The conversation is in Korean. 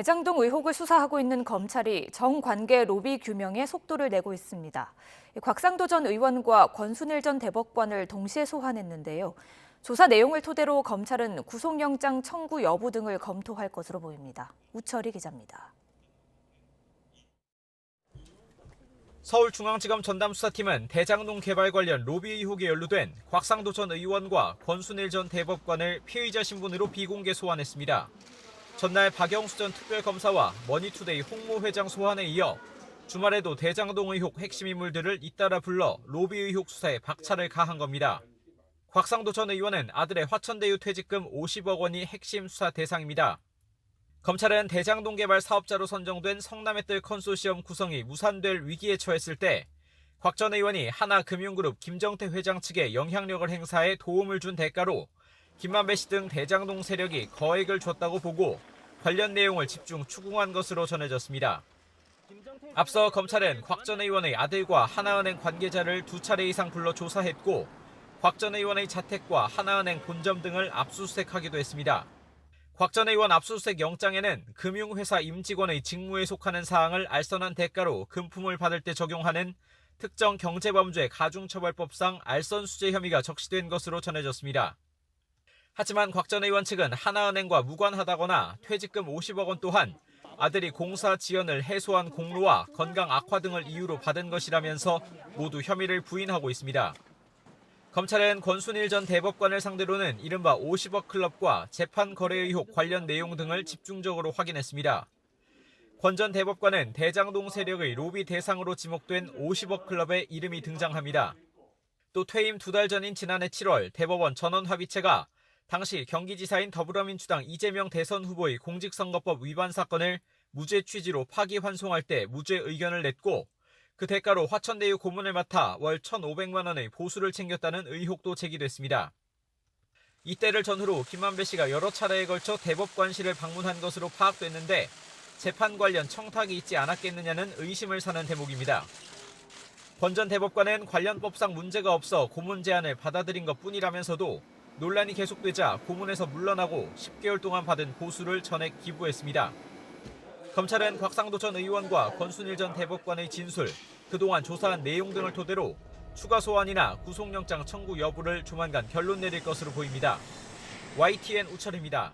대장동 의혹을 수사하고 있는 검찰이 정관계 로비 규명에 속도를 내고 있습니다. 곽상도 전 의원과 권순일 전 대법관을 동시에 소환했는데요. 조사 내용을 토대로 검찰은 구속영장 청구 여부 등을 검토할 것으로 보입니다. 우철희 기자입니다. 서울중앙지검 전담수사팀은 대장동 개발 관련 로비 의혹에 연루된 곽상도 전 의원과 권순일 전 대법관을 피의자 신분으로 비공개 소환했습니다. 전날 박영수 전 특별검사와 머니투데이 홍모 회장 소환에 이어 주말에도 대장동 의혹 핵심 인물들을 잇따라 불러 로비 의혹 수사에 박차를 가한 겁니다. 곽상도 전 의원은 아들의 화천대유 퇴직금 50억 원이 핵심 수사 대상입니다. 검찰은 대장동 개발 사업자로 선정된 성남의뜰 컨소시엄 구성이 무산될 위기에 처했을 때 곽 전 의원이 하나금융그룹 김정태 회장 측에 영향력을 행사해 도움을 준 대가로 김만배 씨 등 대장동 세력이 거액을 줬다고 보고 관련 내용을 집중 추궁한 것으로 전해졌습니다. 앞서 검찰은 곽 전 의원의 아들과 하나은행 관계자를 2차례 이상 불러 조사했고 곽 전 의원의 자택과 하나은행 본점 등을 압수수색하기도 했습니다. 곽 전 의원 압수수색 영장에는 금융회사 임직원의 직무에 속하는 사항을 알선한 대가로 금품을 받을 때 적용하는 특정 경제범죄 가중처벌법상 알선수재 혐의가 적시된 것으로 전해졌습니다. 하지만 곽 전 의원 측은 하나은행과 무관하다거나 퇴직금 50억 원 또한 아들이 공사 지연을 해소한 공로와 건강 악화 등을 이유로 받은 것이라면서 모두 혐의를 부인하고 있습니다. 검찰은 권순일 전 대법관을 상대로는 이른바 50억 클럽과 재판 거래 의혹 관련 내용 등을 집중적으로 확인했습니다. 권 전 대법관은 대장동 세력의 로비 대상으로 지목된 50억 클럽에 이름이 등장합니다. 또 퇴임 2달 전인 지난해 7월 대법원 전원합의체가 당시 경기지사인 더불어민주당 이재명 대선 후보의 공직선거법 위반 사건을 무죄 취지로 파기환송할 때 무죄 의견을 냈고 그 대가로 화천대유 고문을 맡아 월 1,500만 원의 보수를 챙겼다는 의혹도 제기됐습니다. 이때를 전후로 김만배 씨가 여러 차례에 걸쳐 대법관실을 방문한 것으로 파악됐는데 재판 관련 청탁이 있지 않았겠느냐는 의심을 사는 대목입니다. 권 전 대법관은 관련 법상 문제가 없어 고문 제안을 받아들인 것뿐이라면서도 논란이 계속되자 고문에서 물러나고 10개월 동안 받은 보수를 전액 기부했습니다. 검찰은 곽상도 전 의원과 권순일 전 대법관의 진술, 그동안 조사한 내용 등을 토대로 추가 소환이나 구속영장 청구 여부를 조만간 결론 내릴 것으로 보입니다. YTN 우철입니다.